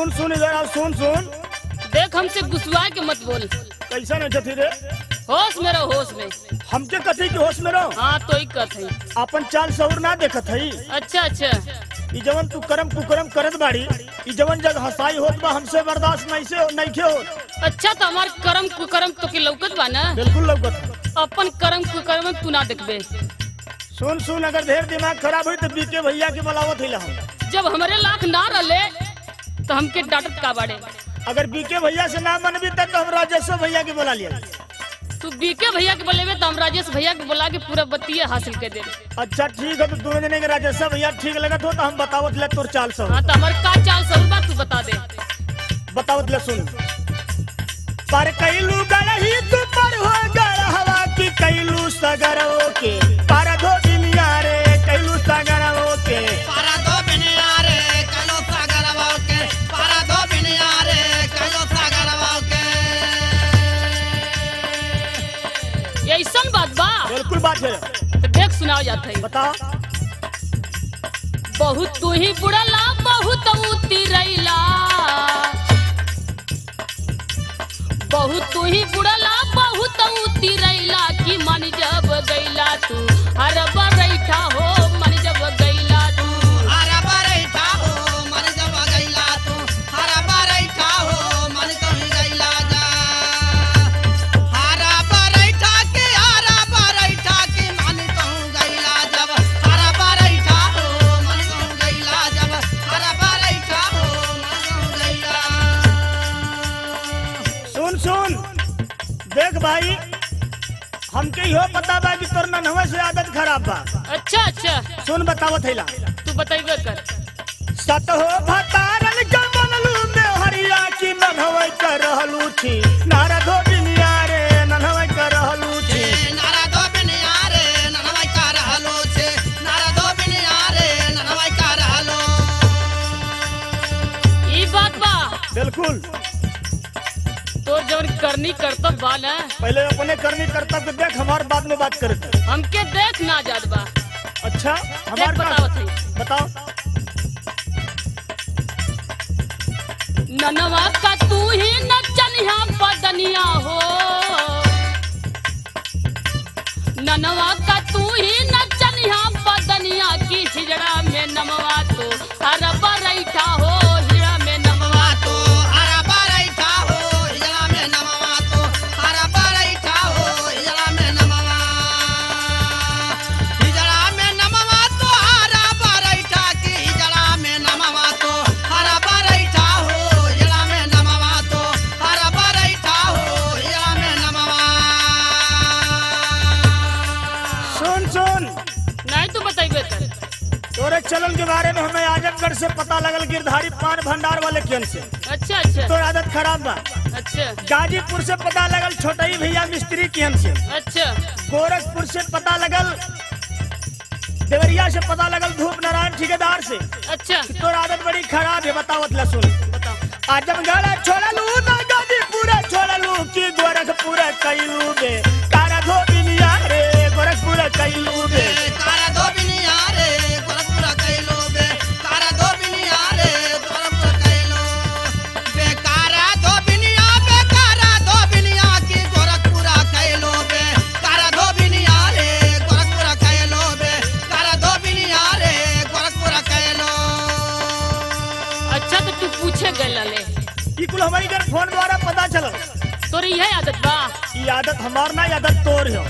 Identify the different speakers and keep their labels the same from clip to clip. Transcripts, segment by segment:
Speaker 1: सुन सुन इधर आओ, सुन सुन।
Speaker 2: देख हमसे गुस्सा के मत बोल।
Speaker 1: कैसा नहीं जथी रे?
Speaker 2: होश में रहो, होश में।
Speaker 1: हमके कथी के होश में रहो?
Speaker 2: हाँ तो ही कथ है।
Speaker 1: अपन चाल सौर ना देखत हई।
Speaker 2: अच्छा अच्छा।
Speaker 1: ई जवन तू करम कुकरम करत बाड़ी, ई जवन जग हंसाई होत बा हमसे बर्दाश्त नहीं के होत।
Speaker 2: अच्छा तो हमार करम कुकरम तो के लौकत बा ना?
Speaker 1: बिल्कुल लौकत।
Speaker 2: अपन करम कुकरम तू ना देखबे।
Speaker 1: सुन सुन, अगर ढेर दिमाग खराब हुई तो बीके भैया के बुलावत हिला हम।
Speaker 2: जब हमारे लाख ना रले तो हमके डांटत का बाड़े।
Speaker 1: अगर बीके भैया से ना मनबी तब तो हम राजेश भैया के बुला लिया।
Speaker 2: तू बीके भैया के बोलेबे तो हम राजेश भैया के बुला के पूरा बतिया हासिल कर दे।
Speaker 1: अच्छा ठीक है, तो दोनों जने के राजेश भैया ठीक लगत हो तो हम बतावत ले तोर चाल सब।
Speaker 2: हाँ तो हमार का चाल सब बात तू बता दे।
Speaker 1: बतावत ले सुन। पर कैलू गड़ही तू पर हो गड़हवा की कैलू सगरओ के पर धो दुनिया रे कैलू सगरओ के
Speaker 3: पर धो दुनिया रे कैलू सगरओ के पर धो दुनिया रे कैलू सगरओ के।
Speaker 2: ऐसन बात बा?
Speaker 1: बिल्कुल बात है।
Speaker 2: तो देख सुनाओ जात है।
Speaker 1: बता।
Speaker 2: बहुत तू ही बुड़ला बहुत उतिरैला, बहुत तू ही बुड़ला बहुत उतिरैला की मन जब गैला तू हर बरैठा हो, मन जब गैला तू
Speaker 3: हर बरैठा हो, मन जब गैला तू हर बरैठा हो, मन तो ही गैला जा। हर बरैठा के मन तो गैला जब हर बरैठा हो, मन तो गैला जब हर बरैठा हो, मन तो गैला।
Speaker 1: सुन सुन देख भाई, हमके यो पता बा कि तोर नन्हवा से आदत खराब बा।
Speaker 2: अच्छा अच्छा।
Speaker 1: सुन बतावत हैला।
Speaker 2: तू बताइबे कर।
Speaker 1: सत हो भतारन के बनलू में हरिया की नन्हवा कर रहलू छी नारद हो बिनिया रे नन्हवा कर रहलू छी।
Speaker 3: नारद हो बिनिया रे नन्हवा कर रहलू छी, नारद हो बिनिया रे नन्हवा कर रहलू।
Speaker 2: ई बात बा?
Speaker 1: बिल्कुल।
Speaker 2: तो जब करनी कर्तव्य बा ना,
Speaker 1: पहले अपने करनी कर्तव्य देख, हमार बाद में बात करते।
Speaker 2: हमके देख ना जात बा।
Speaker 1: अच्छा हमार
Speaker 2: बतावत है।
Speaker 1: बताओ।
Speaker 2: ननवा का तू ही नचनिया बदनिया हो, ननवा का तू ही नचनिया बदनिया की हिजड़ा में नमवा तो हर बरैठा हो, हिजड़ा में नमवा तो
Speaker 3: हर बरैठा हो, हिजड़ा में नमवा तो हर बरैठा हो, हिजड़ा में नमवा। हिजड़ा में नमवा तो हर बरैठा की हिजड़ा में नमवा तो हर बरैठा हो, हिजड़ा में नमवा तो हर बरैठा हो, हिजड़ा में नमवा।
Speaker 1: सुन सुन,
Speaker 2: नहीं तू बताइबे कर।
Speaker 1: तोरे चलन के बारे में हमें आजमगढ़ से पता लगल, गिरधारी पान भंडार वाले केन से।
Speaker 2: अच्छा अच्छा।
Speaker 1: तो आदत खराब बा।
Speaker 2: अच्छा
Speaker 1: गाजीपुर से पता लगल छोटई भैया मिस्त्री केन से।
Speaker 2: अच्छा।
Speaker 1: गोरखपुर से पता लगल, देवरिया से पता लगल धूप नारायण ठेकेदार से।
Speaker 2: अच्छा
Speaker 1: तो आदत बड़ी खराब है। बतावत ला सुन।
Speaker 2: बताओ।
Speaker 1: आजमगढ़ छोड़लू ना गाजीपुर छोड़लू की गोरखपुर कैलू बे तारा धो बिनिया रे गोरखपुर कैलू बे।
Speaker 3: तारा धो बिनिया रे गोरखपुर कैलो बे, तारा धो बिनिया रे गोरखपुर कैलो। बेकारा धो बिनिया, बेकारा धो बिनिया की गोरखपुर कैलो बे, तारा धो बिनिया रे गोरखपुर कैलो बे, तारा धो बिनिया रे गोरखपुर कैलो।
Speaker 2: अच्छा तो तू पूछे गल ले
Speaker 1: ई कुल हमारी घर फोन द्वारा पता चलल।
Speaker 2: तोर यह आदत बा?
Speaker 1: ई आदत हमार ना, आदत तोर हो।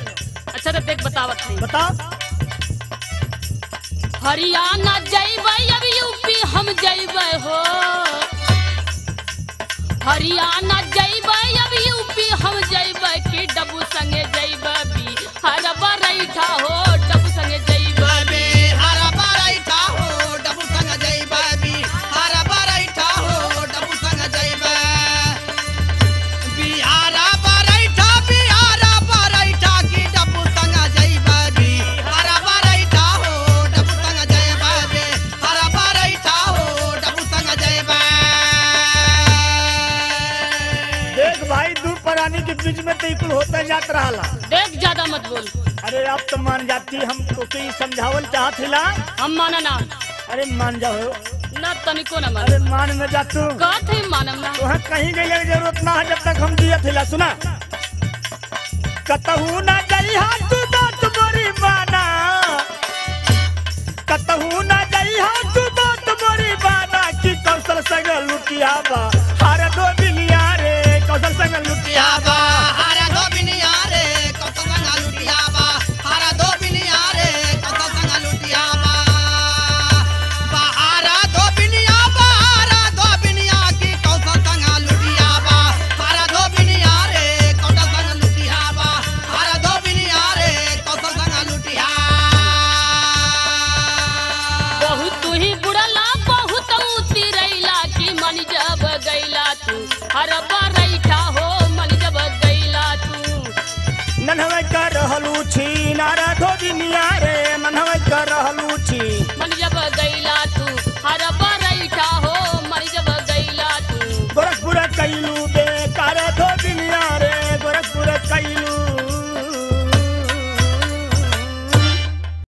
Speaker 2: अच्छा तो देख बतावत है।
Speaker 1: बता।
Speaker 2: हरियाणा जइबै अब यूपी हम जइबै हो, हरियाणा जइबै अब यूपी हम जइबै कि डबू संगे जइबै बिहार बरैठा हो, डबू संगे जइबै
Speaker 3: बिहार बरैठा हो, डबू संग जइबै बिहार बरैठा हो, डबू संग जइबै। बिहार बरैठा, बिहार बरैठा की डबू संग जइबै बिहार बरैठा हो, डबू संग जइबै बिहार बरैठा हो, डबू संग जइबै।
Speaker 1: देख भाई, दू प्राणी के बीच में तो कुल होता जात रहा।
Speaker 2: देख ज्यादा मत बोल।
Speaker 1: अरे अब तो मान जाती, हम तो समझावल चाहत हिला।
Speaker 2: हम माना ना।
Speaker 1: अरे मान जाओ।
Speaker 2: ना तनिको न
Speaker 1: अरे
Speaker 2: मन
Speaker 1: मान में जा तू
Speaker 2: कहत है मानम ना
Speaker 1: तोहे कहीं गई की जरूरत ना है जब तक हम दिए थे सुना कतहू ना गई हाथ बात मोरी माना कतहू ना गई हाथ बात मोरी माना कि कौशल संग लुटिया बा हर दो बिलिया रे कौशल संग लुटिया बा
Speaker 3: हारा दो बिनिया रे कौशल संग लुटिया बा हारा दो बिनिया रे कौशल संग लुटिया बा हारा दो बिनिया बा हारा दो बिनिया की कौशल संग लुटिया बा हारा दो बिनिया रे कौशल संग लुटिया बा हारा दो बिनिया रे कौशल संग लुटिया
Speaker 2: बहुत तू ही बुड़ला बहुत उतिरैला कि मन जब गैला तू हर बरैठा हो मन जब गैला तू
Speaker 1: नन्हवे कर रहलू छी नारा धो बिलिया रे नन्हवे कर रहलू छी
Speaker 2: मन जब गैला तू हर बरैठा हो मन जब गैला तू
Speaker 1: गोरखपुर कैलू